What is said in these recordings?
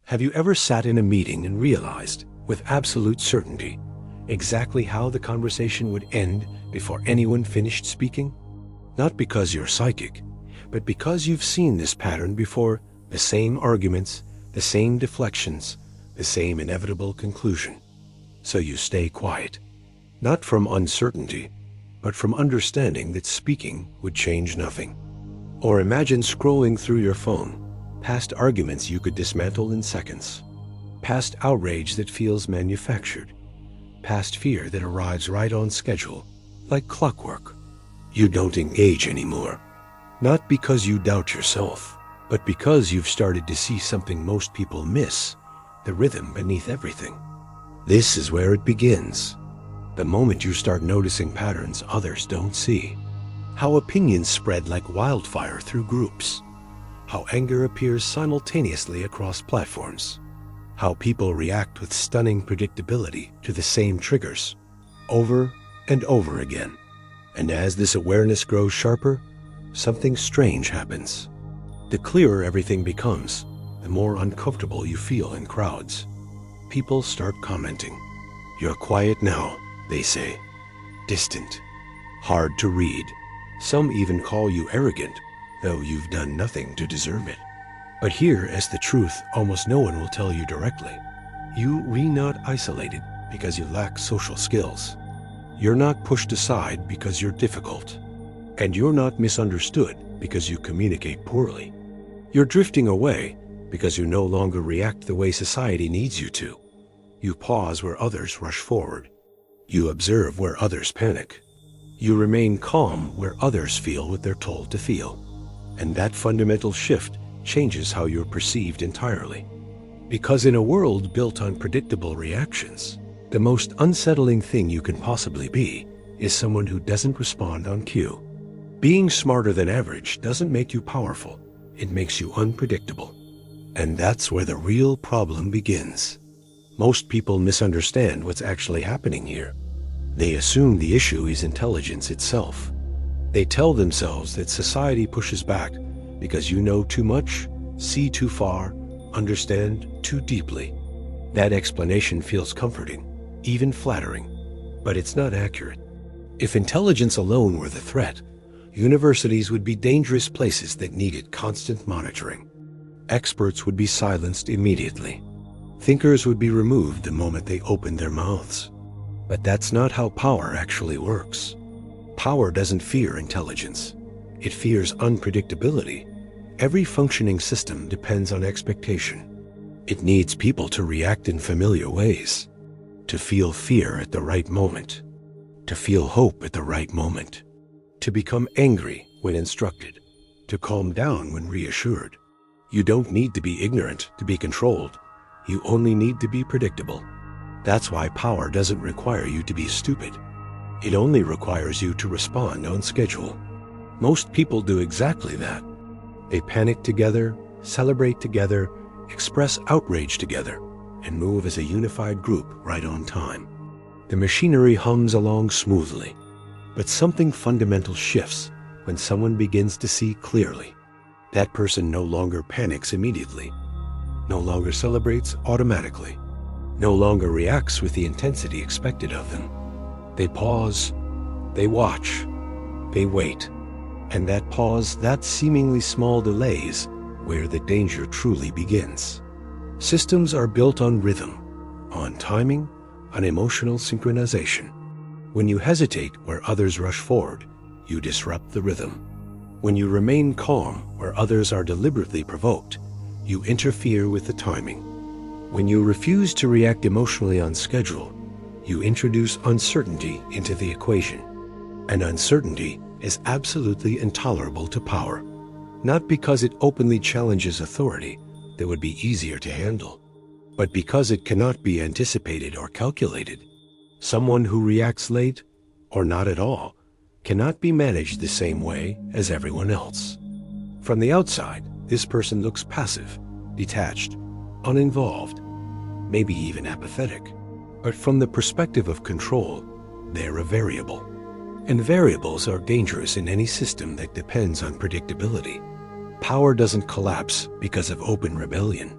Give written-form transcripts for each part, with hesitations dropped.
Have you ever sat in a meeting and realized, with absolute certainty, exactly how the conversation would end before anyone finished speaking? Not because you're psychic, but because you've seen this pattern before, the same arguments, the same deflections, the same inevitable conclusion. So you stay quiet, not from uncertainty, but from understanding that speaking would change nothing. Or imagine scrolling through your phone, past arguments you could dismantle in seconds, past outrage that feels manufactured, past fear that arrives right on schedule, like clockwork. You don't engage anymore, not because you doubt yourself, but because you've started to see something most people miss, the rhythm beneath everything. This is where it begins. The moment you start noticing patterns others don't see. How opinions spread like wildfire through groups. How anger appears simultaneously across platforms. How people react with stunning predictability to the same triggers, over and over again. And as this awareness grows sharper, something strange happens. The clearer everything becomes, the more uncomfortable you feel in crowds. People start commenting. "You're quiet now," they say. "Distant. Hard to read." Some even call you arrogant, though you've done nothing to deserve it. But here is the truth almost no one will tell you directly. You are not isolated because you lack social skills. You're not pushed aside because you're difficult. And you're not misunderstood because you communicate poorly. You're drifting away because you no longer react the way society needs you to. You pause where others rush forward. You observe where others panic. You remain calm where others feel what they're told to feel. And that fundamental shift changes how you're perceived entirely. Because in a world built on predictable reactions, the most unsettling thing you can possibly be is someone who doesn't respond on cue. Being smarter than average doesn't make you powerful. It makes you unpredictable. And that's where the real problem begins. Most people misunderstand what's actually happening here. They assume the issue is intelligence itself. They tell themselves that society pushes back because you know too much, see too far, understand too deeply. That explanation feels comforting, even flattering, but it's not accurate. If intelligence alone were the threat, universities would be dangerous places that needed constant monitoring. Experts would be silenced immediately. Thinkers would be removed the moment they opened their mouths. But that's not how power actually works. Power doesn't fear intelligence. It fears unpredictability. Every functioning system depends on expectation. It needs people to react in familiar ways, to feel fear at the right moment, to feel hope at the right moment, to become angry when instructed, to calm down when reassured. You don't need to be ignorant to be controlled. You only need to be predictable. That's why power doesn't require you to be stupid. It only requires you to respond on schedule. Most people do exactly that. They panic together, celebrate together, express outrage together, and move as a unified group right on time. The machinery hums along smoothly, but something fundamental shifts when someone begins to see clearly. That person no longer panics immediately, no longer celebrates automatically, no longer reacts with the intensity expected of them. They pause, they watch, they wait. And that pause, that seemingly small delay is where the danger truly begins. Systems are built on rhythm, on timing, on emotional synchronization. When you hesitate where others rush forward, you disrupt the rhythm. When you remain calm where others are deliberately provoked, you interfere with the timing. When you refuse to react emotionally on schedule, you introduce uncertainty into the equation. And uncertainty is absolutely intolerable to power, not because it openly challenges authority that would be easier to handle, but because it cannot be anticipated or calculated. Someone who reacts late, or not at all, cannot be managed the same way as everyone else. From the outside, this person looks passive, detached, uninvolved, maybe even apathetic. But from the perspective of control, they're a variable. And variables are dangerous in any system that depends on predictability. Power doesn't collapse because of open rebellion.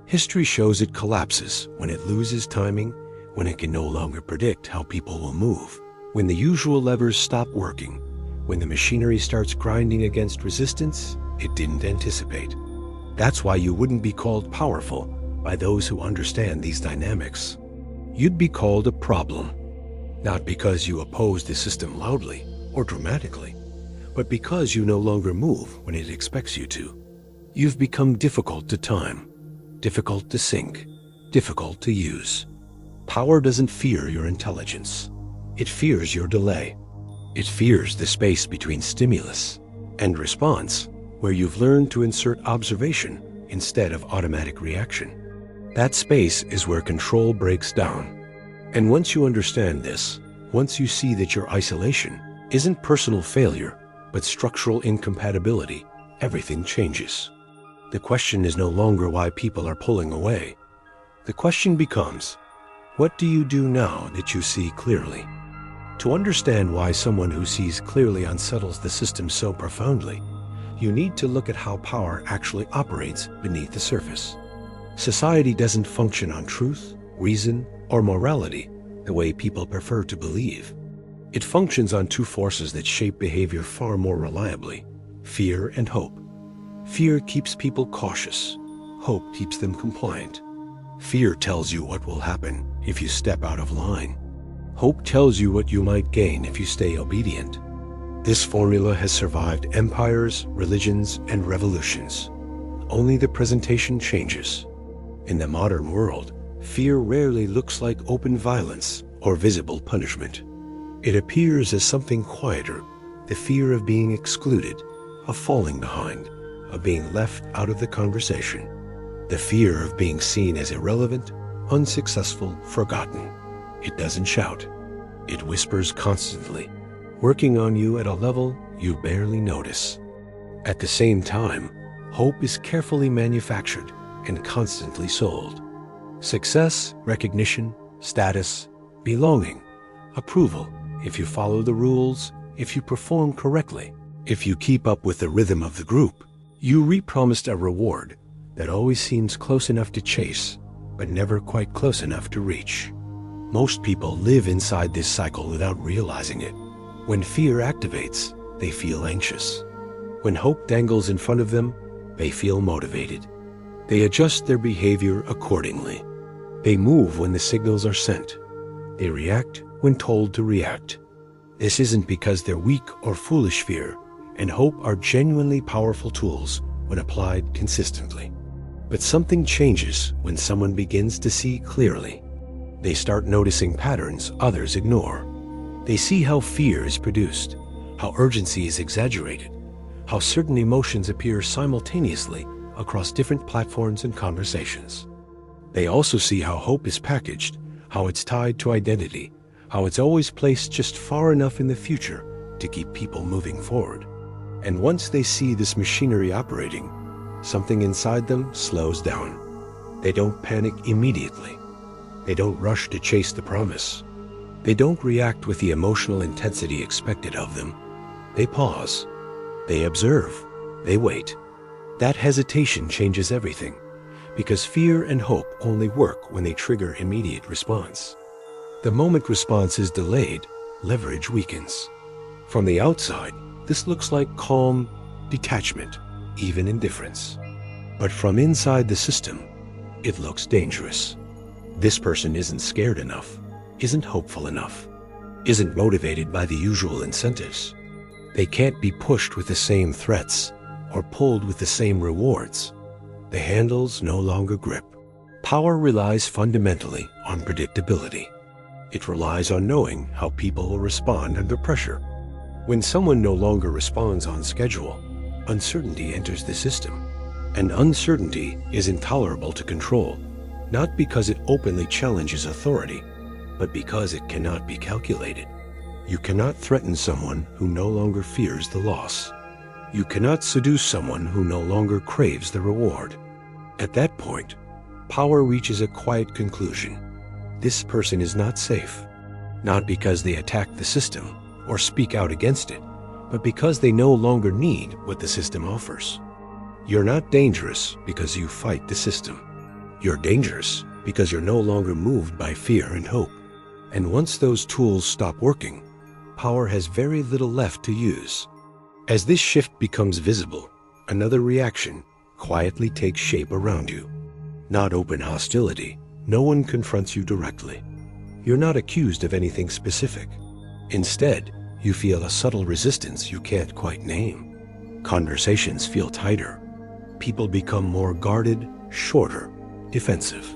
History shows it collapses when it loses timing, when it can no longer predict how people will move, when the usual levers stop working, when the machinery starts grinding against resistance it didn't anticipate. That's why you wouldn't be called powerful by those who understand these dynamics. You'd be called a problem, not because you oppose the system loudly or dramatically, but because you no longer move when it expects you to. You've become difficult to time, difficult to sync, difficult to use. Power doesn't fear your intelligence. It fears your delay. It fears the space between stimulus and response, where you've learned to insert observation instead of automatic reaction. That space is where control breaks down. And once you understand this, once you see that your isolation isn't personal failure, but structural incompatibility, everything changes. The question is no longer why people are pulling away. The question becomes, what do you do now that you see clearly? To understand why someone who sees clearly unsettles the system so profoundly, you need to look at how power actually operates beneath the surface. Society doesn't function on truth, reason, or morality the way people prefer to believe. It functions on two forces that shape behavior far more reliably: fear and hope. Fear keeps people cautious. Hope keeps them compliant. Fear tells you what will happen if you step out of line. Hope tells you what you might gain if you stay obedient. This formula has survived empires, religions, and revolutions. Only the presentation changes. In the modern world, fear rarely looks like open violence or visible punishment. It appears as something quieter: the fear of being excluded, of falling behind, of being left out of the conversation. The fear of being seen as irrelevant, unsuccessful, forgotten. It doesn't shout. It whispers constantly, working on you at a level you barely notice. At the same time, hope is carefully manufactured and constantly sold. Success, recognition, status, belonging, approval, if you follow the rules, if you perform correctly, if you keep up with the rhythm of the group, you re-promised a reward that always seems close enough to chase, but never quite close enough to reach. Most people live inside this cycle without realizing it. When fear activates, they feel anxious. When hope dangles in front of them, they feel motivated. They adjust their behavior accordingly. They move when the signals are sent. They react when told to react. This isn't because they're weak or foolish. Fear and hope are genuinely powerful tools when applied consistently. But something changes when someone begins to see clearly. They start noticing patterns others ignore. They see how fear is produced, how urgency is exaggerated, how certain emotions appear simultaneously across different platforms and conversations. They also see how hope is packaged, how it's tied to identity, how it's always placed just far enough in the future to keep people moving forward. And once they see this machinery operating, something inside them slows down. They don't panic immediately. They don't rush to chase the promise. They don't react with the emotional intensity expected of them. They pause. They observe. They wait. That hesitation changes everything, because fear and hope only work when they trigger immediate response. The moment response is delayed, leverage weakens. From the outside, this looks like calm detachment, even indifference. But from inside the system, it looks dangerous. This person isn't scared enough, isn't hopeful enough, isn't motivated by the usual incentives. They can't be pushed with the same threats or pulled with the same rewards. The handles no longer grip. Power relies fundamentally on predictability. It relies on knowing how people will respond under pressure. When someone no longer responds on schedule, uncertainty enters the system. And uncertainty is intolerable to control, not because it openly challenges authority, but because it cannot be calculated. You cannot threaten someone who no longer fears the loss. You cannot seduce someone who no longer craves the reward. At that point, power reaches a quiet conclusion. This person is not safe, not because they attack the system or speak out against it, but because they no longer need what the system offers. You're not dangerous because you fight the system. You're dangerous because you're no longer moved by fear and hope. And once those tools stop working, power has very little left to use. As this shift becomes visible, another reaction quietly takes shape around you. Not open hostility. No one confronts you directly. You're not accused of anything specific. Instead, you feel a subtle resistance you can't quite name. Conversations feel tighter. People become more guarded, shorter, defensive.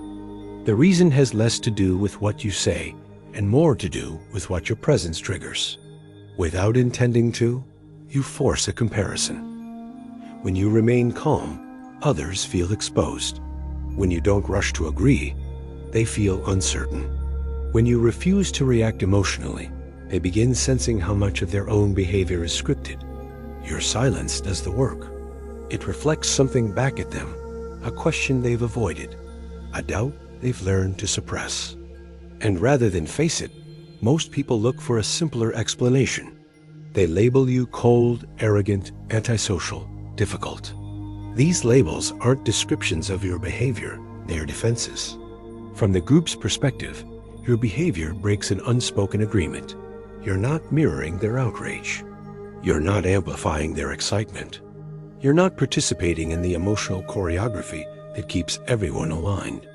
The reason has less to do with what you say and more to do with what your presence triggers. Without intending to, you force a comparison. When you remain calm, others feel exposed. When you don't rush to agree, they feel uncertain. When you refuse to react emotionally, they begin sensing how much of their own behavior is scripted. Your silence does the work. It reflects something back at them, a question they've avoided, a doubt they've learned to suppress. And rather than face it, most people look for a simpler explanation. They label you cold, arrogant, antisocial, difficult. These labels aren't descriptions of your behavior, they are defenses. From the group's perspective, your behavior breaks an unspoken agreement. You're not mirroring their outrage. You're not amplifying their excitement. You're not participating in the emotional choreography that keeps everyone aligned.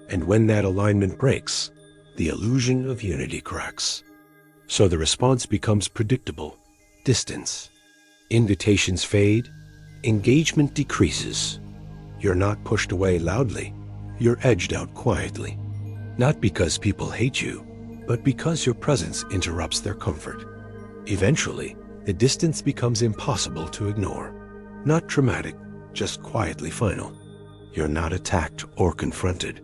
And when that alignment breaks, the illusion of unity cracks. So the response becomes predictable. Distance. Invitations fade. Engagement decreases. You're not pushed away loudly. You're edged out quietly. Not because people hate you, but because your presence interrupts their comfort. Eventually, the distance becomes impossible to ignore. Not dramatic, just quietly final. You're not attacked or confronted.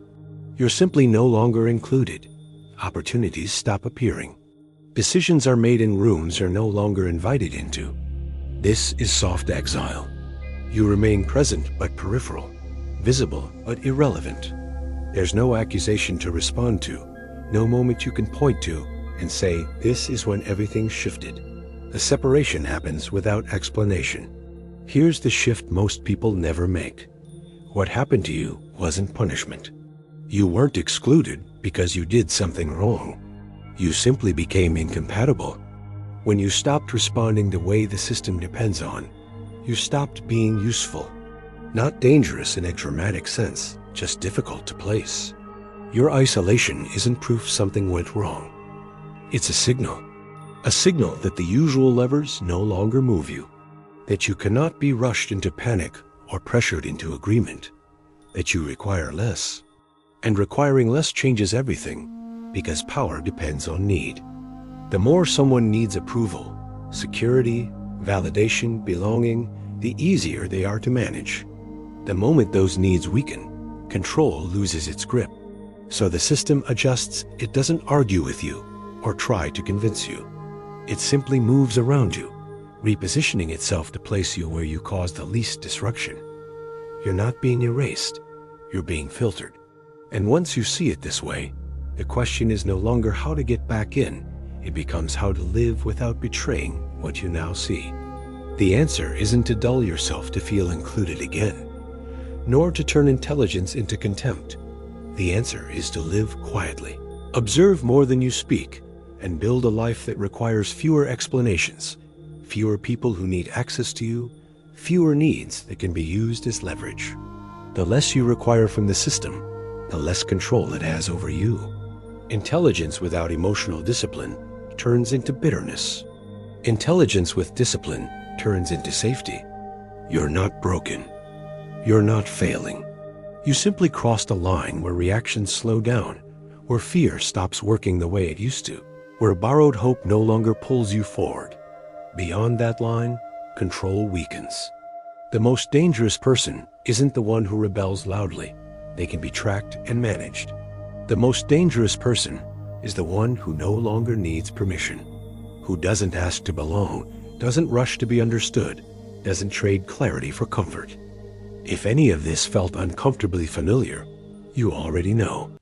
You're simply no longer included. Opportunities stop appearing. Decisions are made in rooms you're no longer invited into. This is soft exile. You remain present but peripheral, visible but irrelevant. There's no accusation to respond to, no moment you can point to and say, this is when everything shifted. The separation happens without explanation. Here's the shift most people never make. What happened to you wasn't punishment. You weren't excluded because you did something wrong. You simply became incompatible. When you stopped responding the way the system depends on, you stopped being useful. Not dangerous in a dramatic sense, just difficult to place. Your isolation isn't proof something went wrong. It's a signal that the usual levers no longer move you, that you cannot be rushed into panic or pressured into agreement, that you require less. And requiring less changes everything, because power depends on need. The more someone needs approval, security, validation, belonging, the easier they are to manage. The moment those needs weaken, control loses its grip. So the system adjusts. It doesn't argue with you or try to convince you. It simply moves around you, repositioning itself to place you where you cause the least disruption. You're not being erased, you're being filtered. And once you see it this way, the question is no longer how to get back in. It becomes how to live without betraying what you now see. The answer isn't to dull yourself to feel included again, nor to turn intelligence into contempt. The answer is to live quietly, observe more than you speak, and build a life that requires fewer explanations, fewer people who need access to you, fewer needs that can be used as leverage. The less you require from the system, the less control it has over you. Intelligence without emotional discipline turns into bitterness. Intelligence with discipline turns into safety. You're not broken. You're not failing. You simply crossed a line where reactions slow down, where fear stops working the way it used to, where borrowed hope no longer pulls you forward. Beyond that line, control weakens. The most dangerous person isn't the one who rebels loudly. They can be tracked and managed. The most dangerous person is the one who no longer needs permission, who doesn't ask to belong, doesn't rush to be understood, doesn't trade clarity for comfort. If any of this felt uncomfortably familiar, you already know.